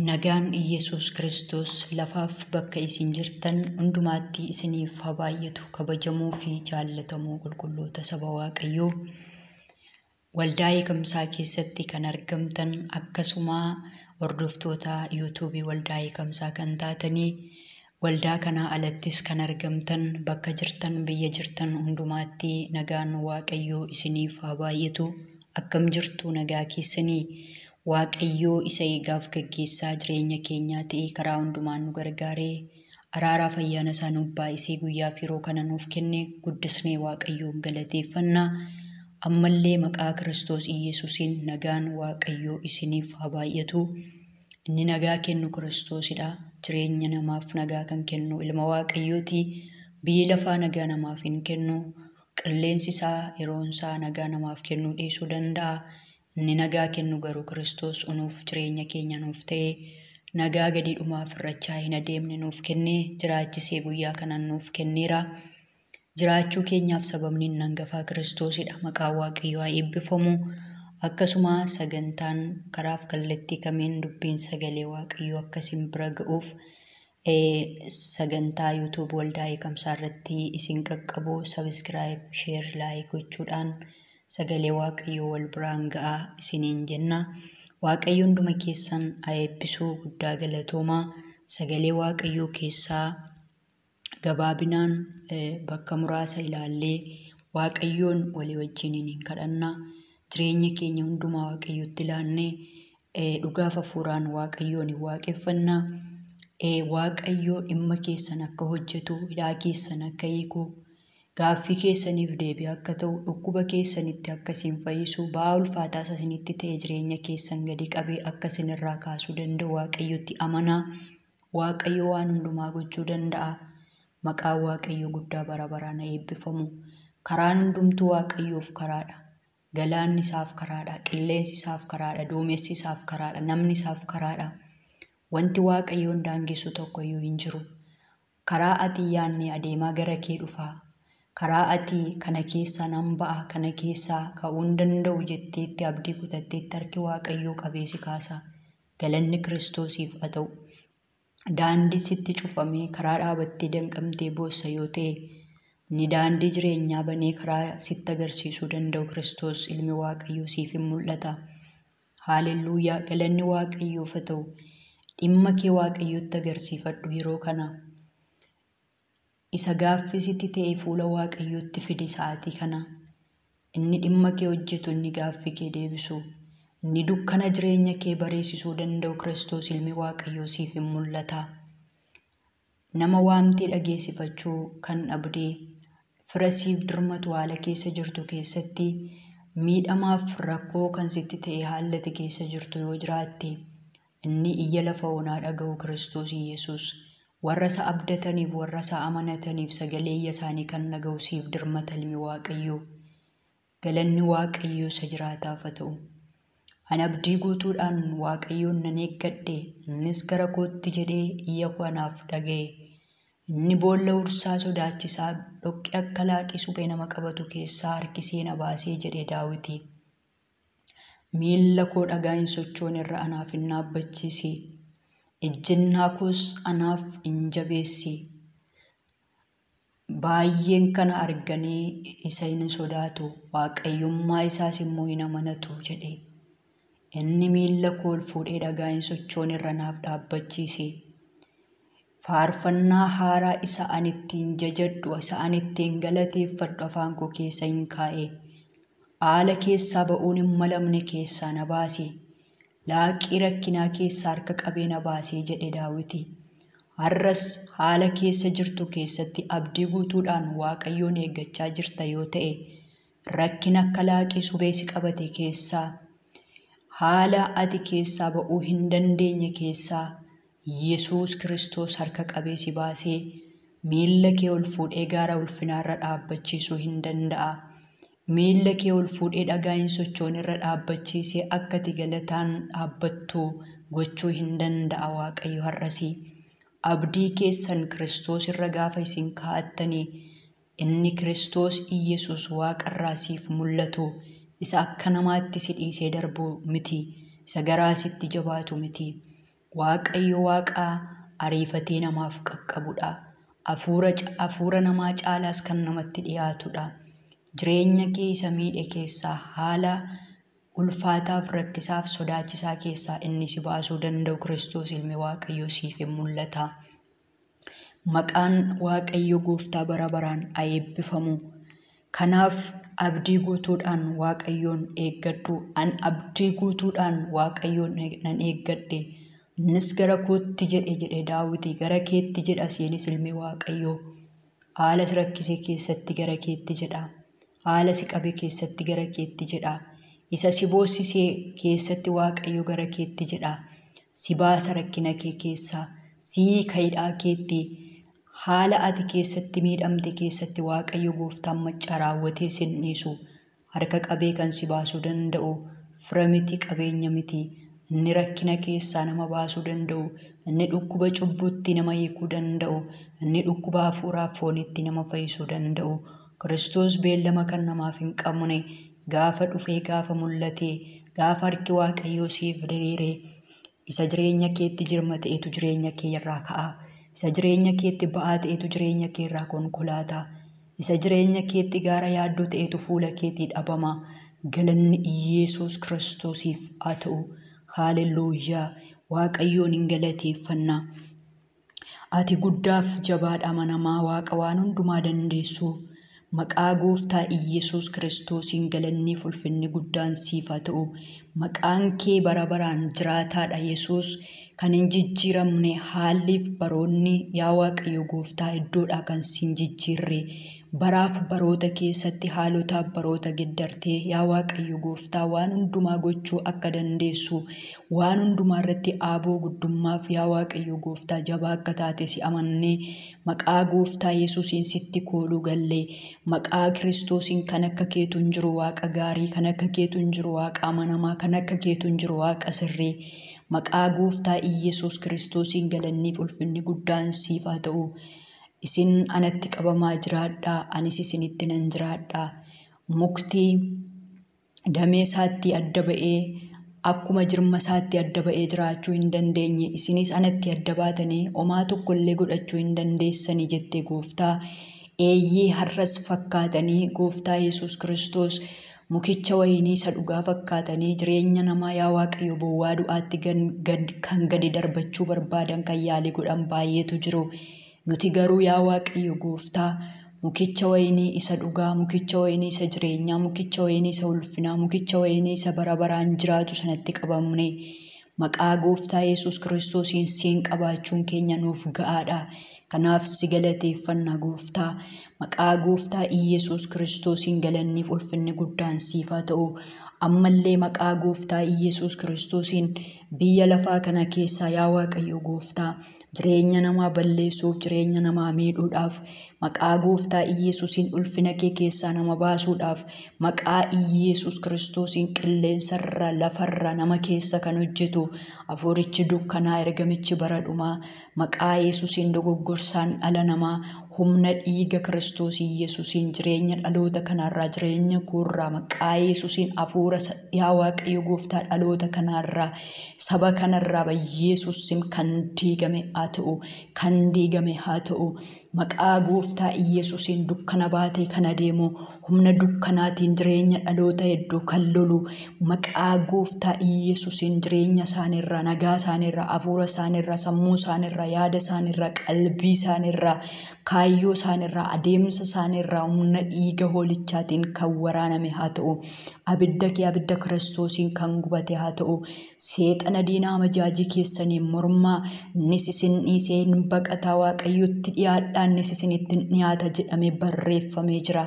Nagaan Iyesuus Kiristoos lafaaf bakka isin jirtan hundumaatti isiniif haa baay'atu. Kabajamuu fi jaallatamuu qulqulloota saba Waaqayyoo waldaa eegamsaa keessatti kan argamtan akkasuma hordoftoota YouTube'ii waldaa eegamsaa kan taatanii waldaa kanaa alattis kan argamtan bakka jirtan biyya jirtan hundumaatti nagaan Waaqayyoo isiniif haa baay'atu. Akkam jirtu nagaa keessanii? Waaqayyoo isa eegaaf gaggeessaa jireenya keenyaa ta'e karaa hundumaan nu gargaaree araaraa fayyaana isaa nuuf baay'isee guyyaa fi yeroo kana nuuf kenne guddisnee Waaqayyoon galateeffannaa. Ammallee maqaa Kiristoos Iyesuusiin nagaan Waaqayyoo isiniif haa baay'atu. Inni nagaa kennu Kiristoosidha. Jireenya namaaf nagaa kan kennu ilma Waaqayyooti. Biyyi lafaa nagaa namaaf hin kennu. Qilleensi isaa yeroon isaa nagaa namaaf kennuu dhiisuu danda'a. Inni nagaa kennu garuu Kiristoos unuuf jireenya keenya nuuf ta'e nagaa gadi dhumaaf irrachaa hin adeemne nuuf kenne jiraachisee guyyaa kanaan nuuf kenneera. Jiraachuu keenyaaf sababni inni hangafaa Kiristoosidha. Maqaan Waaqayyoo haa eebbifamu. Akkasuma sagantaan karaaf kallattii kamiin dubbiin sagalee Waaqayyoo akkasiin bira ga'uuf sagantaa YouTube waldaa eegamsaa irratti isin qaqqabu subscribe, share, like gochuudhaan sagalee Waaqayyoo wal biraan ga'aa isiniin jenna. Waaqayyo hunduma keessan haa eebbisu. Guddaa galatoomaa. Sagalee Waaqayyoo keessaa gabaabinaan bakka muraasa ilaallee Waaqayyoon walii wajjin hin kadhanna. Jireenya keenya hundumaa Waaqayyootti ilaannee dhugaaf hafuuraan Waaqayyoon hin waaqeffanna. Waaqayyoo dhimma keessan akka hojjetu, hidhaa keessan akka hiiku, gaaffii keessaniif deebii akka ta'u, dhukkuba keessanitti akka isin fayyisu, ba'aa ulfaataa isinitti ta'e jireenya keessan gadi qabee akka isinirraa kaasuu danda'u Waaqayyotti amanaa. Waaqayyo waan hundumaa gochuu danda'a. Maqaan Waaqayyoo guddaa bara baraan haa eebbifamu. Karaan hundumtuu Waaqayyoof karaadha. Galaanni isaaf karaadha. Qilleensi isaaf karaadha. Duumessi isaaf karaadha. Namni isaaf karaadha. Wanti Waaqayyoon daangessu tokkoyyuu hin jiru. Karaa ati yaadne adeemaa gara kee dhufaa. Karaa ati kana keessaa nan ba'a, kana keessaa ka'uu hin danda'u jetteetti abdii kutatteetti harki Waaqayyoo qabeesi kaasa. Galanni Kiristoosiif haa ta'u. Daandii sitti cufamee karaa dhaabattee danqamtee boossa yoo ta'e, ni daandii jireenyaa banee karaa sitti agarsiisuu danda'u Kiristoos ilmi Waaqayyoo siif hin mul'ata. Haalelluuyaa. Galanni Waaqayyoof haa ta'u. Dhimma kee Waaqayyootti agarsiifadhu yeroo kana. Isa gaaffii sitti ta'e fuula Waaqayyootti fidi sa'aatii kana. Inni dhimma kee hojjetu, inni gaaffii kee deebisu, inni dukkana jireenya kee bareessisuu danda'u Kiristoos ilmi Waaqayyoo siif hin mul'ata. Nama waamtee dhageessifachuu kan dhabdee fira siif dirmatu haala keessa jirtu keessatti miidhamaaf rakkoo kan sitti ta'e haalati keessa jirtu yoo jiraatte inni iyya lafa onaa dhaga'u Kiristoos Iyesuus. Warra isa abdataniif, warra isa amanataniif sagalee iyya isaanii kan dhaga'u siif dirmata ilmi Waaqayyoo. Galanni Waaqayyoo isa jiraataaf haa ta'u. Ani abdii guutuudhaan Waaqayyoon nan eeggadhe, innis gara kootti jedhee iyya koo anaaf dhaga'e. Inni boolla ursaa sodaachisaa dhoqqee akka laaqii suphee nama qabatu keessaa harkisee na baasee jedhe Daawiti. Miilla koo dhagaa hin sochoone irra anaaf hin dhaabbachiisi. Ejjennaa koos anaaf hin jabeessi. Baay'een kana arganii isa hin sodaatu, Waaqayyummaa isaas immoo hin amanatu jedhe. Inni miilla koo ol fuudhee dhagaa hin sochoone irra naaf dhaabbachiise. Faarfannaa haaraa isa ani ittiin jajadhu, isa ani ittiin galateeffadhu afaan koo keessa hin kaa'e. Haala keessaa ba'uun hin malamne keessaa na baase. Laaqii rakkinaa keessaa harka qabee na baasee jedhe Daawiti. Har'as haala keessa jirtu keessatti abdii guutuudhaan Waaqayyoon eeggachaa jirta yoo ta'e, rakkina akka laaqii suphee si qabate keessaa, haala ati keessaa ba'uu hin dandeenye keessaa Yesuus Kiristoos harka qabee si baasee miilla kee ol fuudhee gaara ulfinaarra dhaabbachiisuu hin danda'a. Miilla kee ol fuudhee dhagaa hin sochoone irra dhaabbachiisee akka ati galataan dhaabbattu gochuu hin danda'a Waaqayyo har'asi. Abdii keessan Kiristoos irra gaafa isin kaa'attanii inni Kiristoos Iyesuus Waaqarraa siif mul'atu isa akka namaatti si dhiisee darbu miti, isa garaa sitti jabaatu miti. Waaqayyo Waaqa ariifatee namaaf qaqqabudha. Hafuura namaa caalaas kan namatti dhiyaatudha. Jireenya kee isa miidhe keessaa haala ulfaataaf rakkisaaf sodaachisaa keessaa inni si baasuu danda'u Kiristoos ilmi Waaqayyoo siif hin mul'ata. Maqaan Waaqayyo Gooftaa bara baraan haa eebbifamu. Kanaaf abdii guutuudhaan Waaqayyoon eeggadhu. An abdii guutuudhaan Waaqayyoon nan eeggadhe. Innis gara kootti jedhe Daawiti, gara keetti jedha siinis ilmi Waaqayyoo. Haala si rakkise keessatti gara keetti jedha. Haala si qabe keessatti gara keetti jedha. Isa si boossisee keessatti Waaqayyo gara keetti jedha. Si baasa rakkina kee keessaa, si hiika keetti. Haala ati keessatti miidhamte keessatti Waaqayyo Gooftaan maccaa raawwatee sin dhiisu. Harka qabee kan si baasuu danda'u, fira miti qabeenya miti. Inni rakkina keessaa nama baasuu danda'u, inni dhukkuba cubbuutti nama hiikuu danda'u, inni dhukkuba hafuuraaf foonitti nama fayyisuu danda'u. Kiristoos beellama kan namaaf hin qabne gaafa dhufee gaafa mul'ate gaafa harki Waaqayyoo siif diriire isa jireenya keetti jirma ta'etu jireenya kee irraa ka'a. Isa jireenya keetti ba'aa ta'etu jireenya kee irraa konkolaataa. Isa jireenya keetti gaara yaaddoo ta'etu fuula keetii dhabama. Galanni Yesuus Kiristoosiif haa ta'u. Haaleluyyaa. Waaqayyoon hin galateeffanna. Ati guddaaf jabaadha amanamaa Waaqa waan hundumaa dandeessu. Maqaa Gooftaa Yesuus Kiristoosiin galanni ulfinni guddaan siif haa ta'u. Maqaan kee bara baraan jiraataadha Yesuus. Kan hin jijjiiramne haalliif baroonni yaa Waaqayyo Gooftaa iddoodhaa kan sin jijjiirre. Baraaf baroota keessatti haalotaaf baroota geddartee yaa Waaqayyo Gooftaa waan hundumaa gochuu akka dandeessu, waan hundumaa irratti aaboo guddummaaf yaa Waaqayyo Gooftaa jabaa akka taate si amannee maqaa Gooftaa Yesuusiin sitti kooluu gallee. Maqaa Kiristoosiin kan akka keetu hin jiru Waaqa gaarii, kan akka keetu hin jiru Waaqa amanamaa, kan akka keetu hin jiru Waaqa sirrii. Maqaa Gooftaa Yesuus Kiristoosiin galanniif ulfinni guddaan siif haa ta'u. Isin anatti qabamaa jiraadhaa, anis isinitti nan jiraadhaa. Mukti damee isaatti adda ba'ee akkuma jirma isaatti adda ba'ee jiraachuu hin dandeenye, isinis anatti adda baatanii homaa tokkollee godhachuu hin dandeessanii jette Gooftaa. Eeyyee har'as fakkaatanii Gooftaa Yesuus Kiristoos mukicha wayinii isa dhugaa fakkaatanii jireenya namaa yaa Waaqayyo bowwaa du'aatti kan gadi darbachuu barbaadan kan yaalii godhan baay'eetu jiru. Nuti garuu yaa Waaqayyo Gooftaa mukicha wayinii isa dhugaa, mukicha wayinii isa jireenyaa, mukicha wayinii isa ulfinaa, mukicha wayinii isa bara baraan jiraatu sanatti qabamne. Maqaa Gooftaa Yesuus Kiristoosiin siin qabaachuun keenya nuuf ga'aadha. Kanaaf si galateeffanna Gooftaa. Maqaa Gooftaa Yesuus Kiristoosiin galanniif ulfinni guddaan siif haa ta'u. Ammallee maqaa Gooftaa Yesuus Kiristoosiin biyya lafaa kana keessaa yaa Waaqayyo Gooftaa jireenya namaa balleessuuf, jireenya namaa miidhuudhaaf, maqaa Gooftaa Yesuusiin ulfina kee keessaa nama baasuudhaaf, maqaa Yesuus Kiristoosiin qilleensarra lafarra nama keessa kan hojjetu hafuurichi dukkanaa ergamichi bara dhumaa, maqaa Yesuusiin dogoggorsaan dhala namaa, humna dhiiga Kiristoos Yesuusiin jireenya dhaloota kanarraa, jireenya koorraa, maqaa Yesuusiin hafuura yaa Waaqayyo Gooftaa dhaloota kanarraa, saba kanarraa Yesuusiin kan diigame haa ta'u, kan diigame haa ta'u. Maqaa Gooftaa Yesuusiin dukkana baatee kan adeemu, humna dukkanaatiin jireenya dhaloota hedduu kan lolu, maqaa Gooftaa Yesuusiin jireenya isaaniirraa, nagaa isaaniirraa, hafuura isaaniirraa, sammuu isaaniirraa, yaada isaaniirraa, qalbii isaaniirraa, kaayyoo isaaniirraa, adeemsa isaaniirraa humna dhiiga hoolichaatiin kan waraaname haa ta'u. Abidda kee abidda Kiristoosiin kan gubate haa ta'u. Seexana diinaa majaajii keessaniin mormaa innis isin dhiisee baqataa Waaqayyotti dhiyaadhaa, innis isinitti dhiyaata jedhamee barreeffamee jira.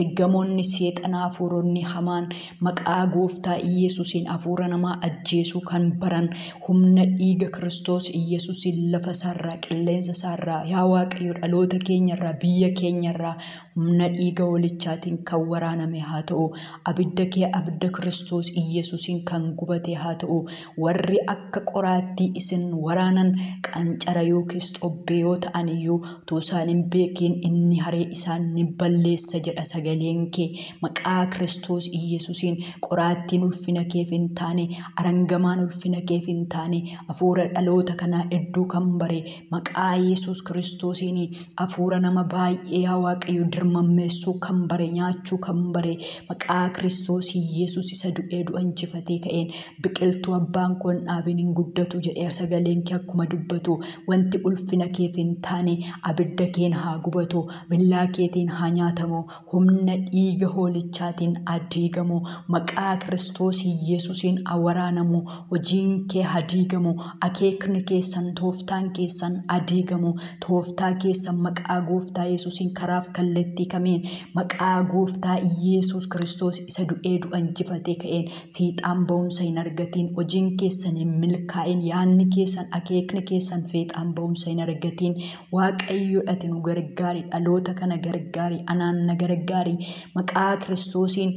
Ergamoonni seexanaa hafuuronni hamaan maqaa Gooftaa Yesuusiin hafuura namaa ajjeesuu kan baran humna dhiiga Kiristoos Yesuusiin lafa isaarraa, qilleensa isaarraa, yaa Waaqayyo dhaloota keenyarraa, biyya keenyarraa humna dhiiga hoolichaatiin kan waraaname haa ta'u. Abidda kee abidda Kiristoos Yesuusiin kan gubate haa ta'u. Warri akka qoraattii isin waraanan qancara yookiis xobbee yoo ta'an iyyuu utuu isaan hin beekin inni haree isaan ni balleessa jedha sagaleen kee. Maqaa Kiristoos Iyyesuusiin qoraattiin ulfina keef hin taane, arangamaan ulfina keef hin taane, hafuura dhaloota kanaa hedduu kan bare maqaa Yesuus Kiristoosiin hafuura nama baay'ee yaa Waaqayyo dirmammeessuu kan bare, nyaachuu kan bare maqaa Kiristoos Iyyesuus isa du'ee du'a injifatee ka'een biqiltuu abbaan koo hin dhaabin hin guddatu jedhee sagaleen kee akkuma dubbatu. Wanti ulfina keef hin taane abidda keen haa gubatu, billaa keetiin haa nyaatamu, humna dhiiga hoolichaatiin adiigamu, maqaa Kiristoos Iyyesuusiin haa waraanamu, hojiin kee haa diigamu, akeekni keessan tooftaan keessan adiigamu, tooftaa keessan maqaa gooftaa Yesuusiin karaaf kallattii kamiin maqaa gooftaa Iyyesuus Kiristoos isa du'ee du'a injifatee ka'een fiixaan ba'umsa hin argatiin, hojiin keessan hin milkaa'in, yaadni keessan akeekni keessan fiixaan ba'umsa hin argatiin. Waaqayyoodhati nu gargaari, dhaloota kana gargaari, anaan na gargaari maqaa Kiristoosiin.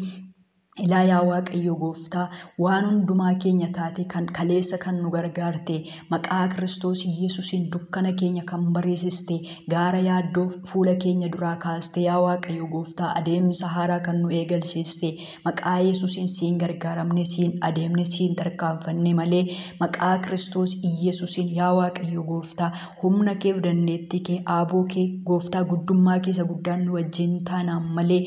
Ilaa yaa Waaqayyo gooftaa waan hundumaa keenya taate kan kaleessa kan nu gargaarte maqaa Kiristoos Iyyesuusiin dukkana keenya kan bareessiste gaara yaaddoo fuula keenya duraa kaaste yaa Waaqayyo gooftaa adeemsa haaraa kan nu eegalchiiste maqaa Yesuusiin siin gargaaramne siin adeemne siin tarkaanfanne malee maqaa Kiristoos Iyyesuusiin yaa Waaqayyo gooftaa humna keef dandeettii kee aaboo kee gooftaa guddummaa keessa guddaan nu wajjin taanaan malee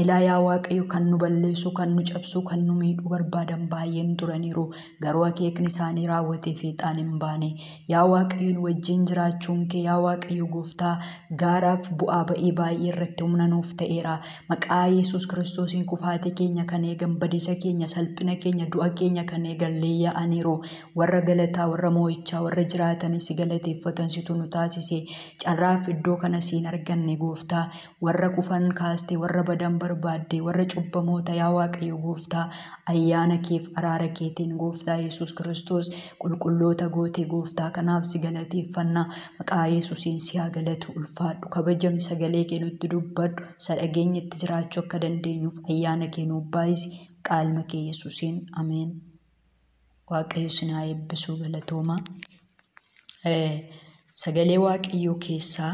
ilaa yaa Waaqayyo kan nu balleessu kan nu cabsuu kan nu miidhuu barbaadan baay'een turaniiru garuu akeekni isaanii raawwatee fiixaan hin baane. Yaa Waaqayyo nu wajjin jiraachuun kee yaa Waaqayyo gooftaa gaaraaf bu'aa ba'ii baay'ee irratti humna nuuf ta'eera. Maqaa Yesuus Kiristoosiin kufaatii keenya kan eegan badiisa keenya salphina keenya du'a keenya kan eegan leeyya'aniiru. Warra galataa warra moo'ichaa warra jiraatanii si galateeffatan situ nu taasise. Carraaf iddoo kana siin arganne gooftaa warra kufan kaaste warra badan barbaadde warra cubbamoota yaa Waaqayyo gooftaa ayyaana keef araara keetiin gooftaa Yesuus Kiristoos qulqulloota goote gooftaa kanaaf si galateeffanna. Maqaa Yesuusiin si haa galatu ulfaadhu kabajami sagalee kee nutti dubbadhu sadhageenyatti jiraachuu akka dandeenyuuf ayyaana kee nuuf baay'isi qaalma kee Yesuusiin ameen. Waaqayyo sin haa eebbisu galatooma. Sagalee Waaqayyoo keessaa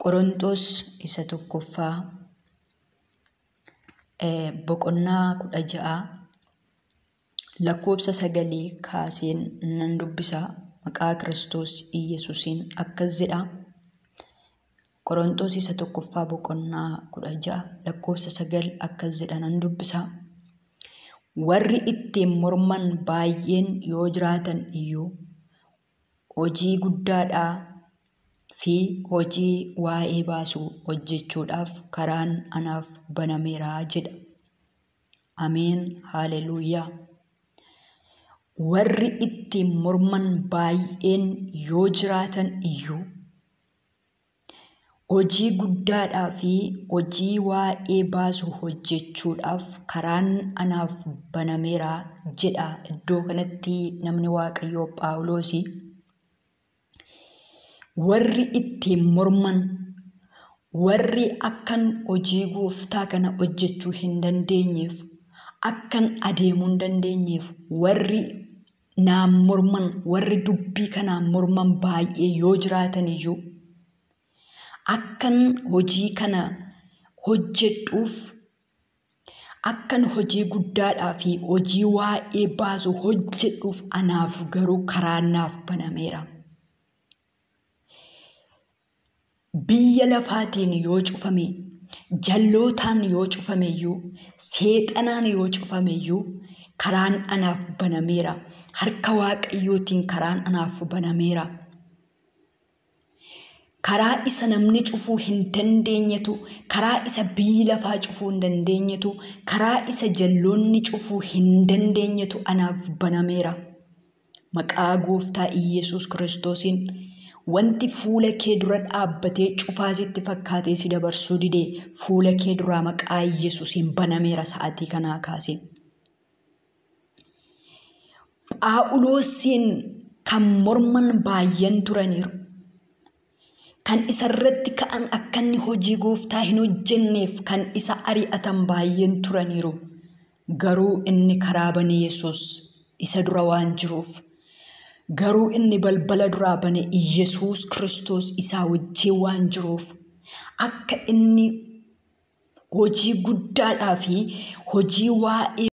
Qorontos isa tokkoffaa boqonnaa 16 lakkoofsa 9 kaaseen nan dubbisa maqaa Kiristoos Iyyesuusiin akkas jedha. Qorontos isa tokkoffaa boqonnaa 16 lakkoofsa 9 akkas jedha nan dubbisa. Warri ittiin morman baay'een yoo jiraatan iyyuu hojii guddaadhaa fi hojii waa'ee baasuu hojjechuudhaaf karaan anaaf banameera jedha. Ameen haleluuyaa. Warri ittiin morman baay'een yoo jiraatan iyyuu hojii guddaadhaa fi hojii waa'ee baasuu hojjechuudhaaf karaan anaaf banameera jedha. Iddoo kanatti namni Waaqayyoo Phaawulosi warri ittiin morman warri akkan hojii gooftaa kana hojjechuu hin dandeenyeef akkan adeemuu hin dandeenyeef warri naan morman warri dubbii kanaan morman baay'ee yoo jiraatan iyyuu akkan hojii kana hojjedhuuf akkan hojii guddaadhaa fi hojii waa'ee baasuu hojjedhuuf anaaf garuu karaan naaf banameera. Biyya lafaatiin yoo cufame jallootaan yoo cufame iyyuu seexanaan yoo cufame iyyuu karaan anaaf banameera. Harka Waaqayyootiin karaan anaaf banameera. Karaa isa namni cufuu hin dandeenyetu karaa isa biyyi lafaa cufuu hin dandeenyetu karaa isa jalloonni cufuu hin dandeenyetu anaaf banameera. Maqaa gooftaa Iyyesuus Kiristoosiin wanti fuula kee dura dhaabbatee cufaa sitti fakkaatee si dabarsuu didee fuula kee duraa maqaa Iyyesuusiin banameera sa'aatii kanaa kaasee. Phaawulosiin kan morman baay'een turaniiru. Kan isarratti ka'an akka inni hojii gooftaa hin hojjenneef kan isa ari'atan baay'een turaniiru. Garuu inni karaa bane Yesuus isa dura waan jiruuf garuu inni balbala duraa bane Yesuus Kiristoos isaa wajjin waan jiruuf akka inni hojii guddaadhaa fi hojii waa'ee